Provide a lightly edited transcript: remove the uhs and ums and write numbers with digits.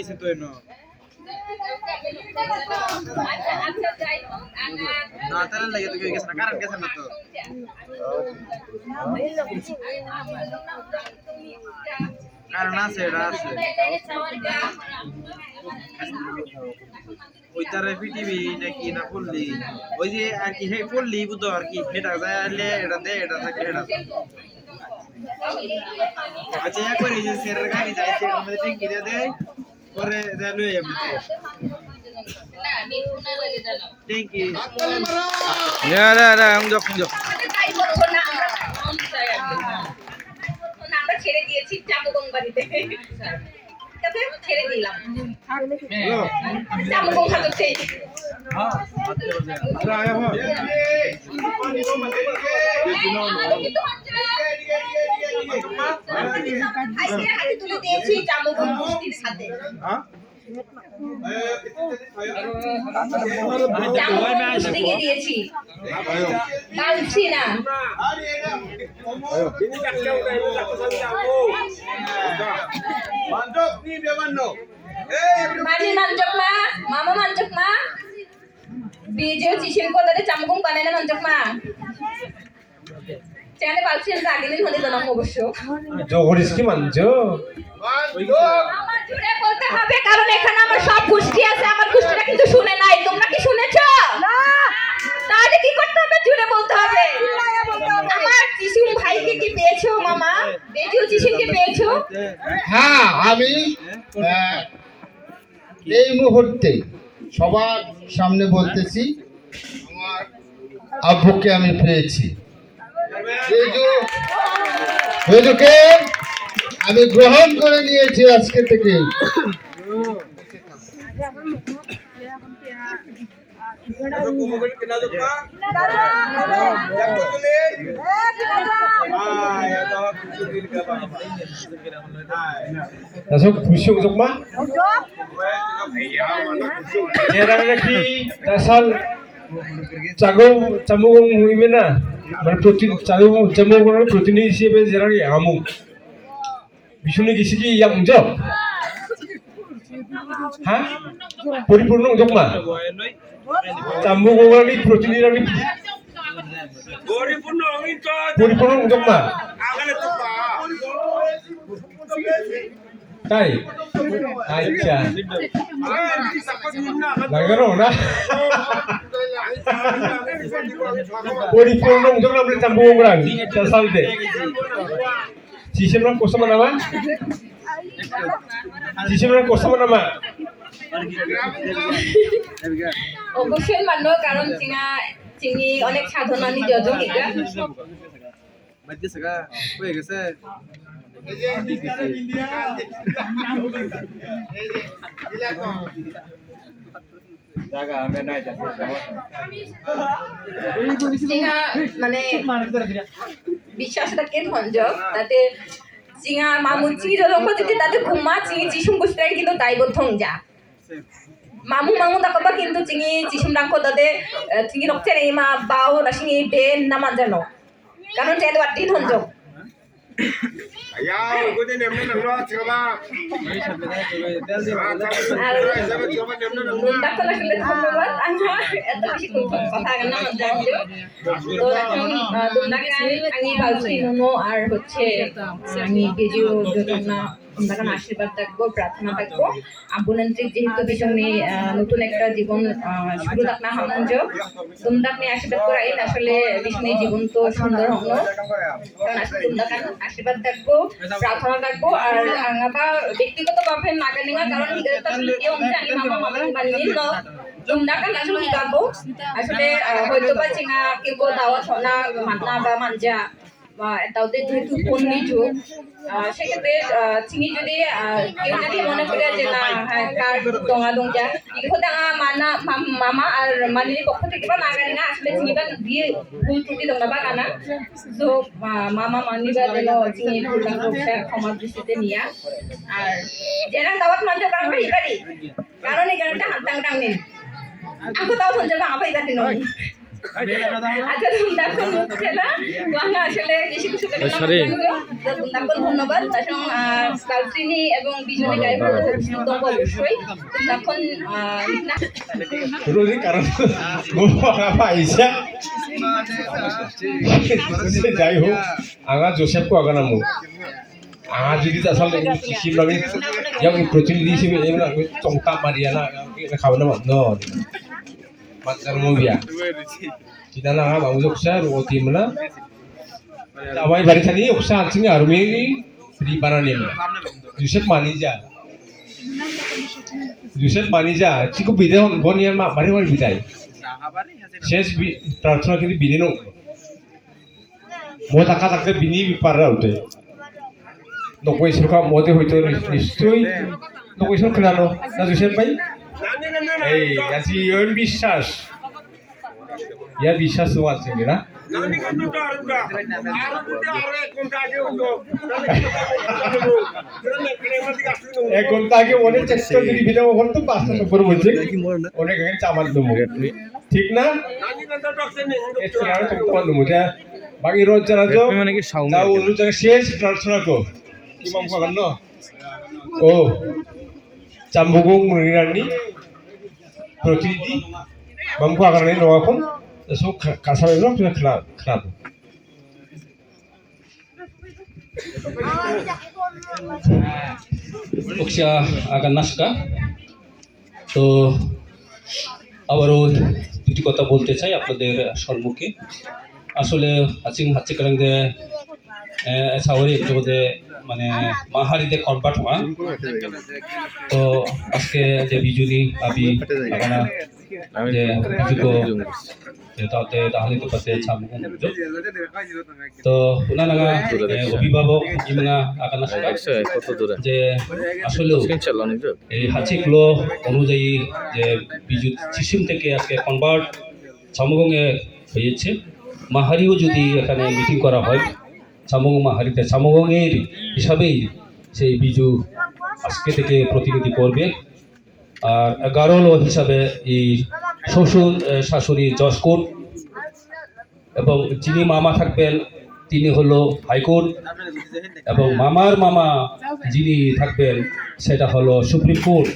আইছে তো এনো না তার লাগে তো গেছে না কারণ গেছে না তো কারণ আছে এটা আছে ওই তার পিটিভি নাকি না পড়লি ওই যে আর কি সেই পড়লি বুঝো আর কি এটা যাইলে এটা দে এটা থাকে এটা আচ্ছা এক করে যে সেরের গাড়ি যায় সেটার মধ্যে ট্যাঙ্কি দিয়ে দেয় পরে দেয় লয়ে যাবে ট্যাঙ্কি না না না আমি আমরা ছেড়ে দিয়েছি চামগং বাড়িতে ছেড়ে দিলাম চামগং হাতে হাতে তুলে দিয়েছি চামগং মুষ্টির সাথে দিয়েছি কালছি না manjok ma mama manjok ma video cisim ko tadi camgung panena manjok ma চ্যানেলে পালছেন আগেদিন হলে জানাম অবশ্য জোহরিস কি মানজো আমার জুড়ে বলতে হবে কারণ এখানে আমার সব গোষ্ঠী আছে আমার গোষ্ঠীটা কিন্তু শুনে নাই তোমরা কি শুনেছো না তাহলে কি করতে হবে জুড়ে বলতে হবে আমার চিসুম ভাইকে কি পেয়েছো মামা বেজিও চিসুমকে পেয়েছো হ্যাঁ আমি এই মুহূর্তে সবার সামনে বলতেছি আমার আব্বুকে আমি পেয়েছি বেজুকে আমি গ্রহণ করে নিয়েছি আজকে থেকে খুশি উজক মা কি dasal camugong huimena মানে camugong প্রতিনিধি হিসেবে যারা আমু বিষ্ণু গেছি কি ইয়া উজক হ্যাঁ পরিপূর্ণ উজক মা camugong প্রতিনিধি পরিপূর্ণ উজক মা তাই আচ্ছা লাগানো না পরিপূর্ণ উজক আমরা camugong orang dasal deh Sisimran kosama nama? Sisimran kosama nama? অবশ্যই মানব কারণ চিনি অনেক সাধনা নিয়োজন এটা বাজে সগা হয়ে গেছে জায়গা আমি নাই যাচ্ছি মানে বিশ্বাসটা কে ধঞ্জ তাতে চিঙা মামু চিঙি জলঙ্ক যদি তাতে ঘুমা চিঙি চিসুম গুষ্টাই কিন্তু তাই বোধং যা মামু তাকবা কিন্তু চিঙি চিসুম রাংko তাতে চিঙি রক্তে নেই মা বাও না চিঙি বেন না মানজানো কারণ চেদ বাটি ধঞ্জ আর হচ্ছে আমি বেজিও আশীর্বাদ থাকবো প্রার্থনা থাকবো আব্বুনান্ত্রিক যেহেতু পিছনে নতুন একটা জীবন শুরু থাকনা হামঞ্জ তোমরা আপনি আশীর্বাদ করাই আসলে পিছনে জীবন তো সুন্দর হল কারণ আসলে তোমরা আশীর্বাদ থাকবো প্রার্থনা থাকবো আর আঙাবা ব্যক্তিগত ভাবে নাগানিঙা কারণ হিগাতা আসলে কেউ জানি মামা মামা বানিয়ে ন তোমরা কান আসলে হিগাবো আসলে হয়তো বা চিঙা কেউ দাওয়াত না মান্না বা মানজা তাওতে যেহেতু ফোন নিচু সেক্ষেত্রে চিনি যদি কেউ যদি মনে করে যে না হ্যাঁ কার দঙা দংজা এগুলো দাঙা মানা মামা আর মানির পক্ষ থেকে বা নাগানি না আসলে চিনিবা দিয়ে ভুল ত্রুটি দংনা বা গানা তো মামা মানিবা যেন চিনি ভুল দাংটা ক্ষমা দৃষ্টিতে নিয়া আর যেরাং দাওয়াত মানতে পারবে এবারই কারণ এই গানটা হাত টাং টাং নেই aku tahu sonjol apa ibatin আচ্ছা ধন্যবাদ হচ্ছে না বাংলা আসলে বেশি কিছু ধন্যবাদ তাসং কালত্রিনি এবং বিজনী গাইবার দঙ্গ অবশ্যই তখন Terus karena mau apa Aisyah? Jai ho, angga Joseph ko agak namu. Angga jadi asal dari sisi lagi yang protinidi sih ini lah congkak Mariana yang kawan nama no. Macam mau biar. Kita nak apa untuk saya roti mana? Awalnya dari tadi uksa anjing arumi ini di mana nih? Joseph Manija. Joseph Manija, cikgu bidang bonian mak mari mari bidai. শেষ প্রার্থনা কিন্তু বিনি no মো টাকা টাকা বিনি বিপারা উঠে নকই সরকা মতে হইতো নিশ্চয়ই নকই সর খেলানো না জোসেফ ভাই এই আজি ইয়ন বিশ্বাস ইয়া বিশ্বাস তো আছে না এক ঘন্টা আগে অনেক চেষ্টা যদি ভিডিও ওখানে তো 5টা নম্বর বলছে অনেক আগে চামার দেবো ঠিক না তোমার দেবো বাকি রোজ জানা তো তাও অন্য জায়গায় শেষ প্রার্থনা কো ইমাম খান ন ও চাম্বুগুং মরিরানি প্রতিনিধি mampu akan ini loh aku so kasar itu sudah kenal Uksia akan naskah তো আবারও দুটি কথা বলতে চাই আপনাদের সম্মুখে আসলে হাঁচি কারণে সাওয়ারি একটু মানে মাহারিতে কনভার্ট হওয়া তো আজকে যে বিজুলি আবি আপনারা যে বিজুকো তাতে তাহলে তো পাতে ছামুক তো উনানাগা অভিভাবক ইমনা আকান যে আসলে এই হাঁচিগুলো অনুযায়ী যে বিদ্যুৎ সিস্টেম থেকে আজকে কনভার্ট ছামুগংয়ে হয়েছে মাহারিও যদি এখানে মিটিং করা হয় ছামুগং মাহারিতে ছামুগংয়ের হিসাবেই সেই বিজু আজকে থেকে প্রতিনিধি করবে আর 11 হিসাবে এই শ্বশুর শাশুড়ি জজকোর্ট এবং যিনি মামা থাকবেন তিনি হলো হাইকোর্ট এবং মামার মামা যিনি থাকবেন সেটা হলো সুপ্রিম কোর্ট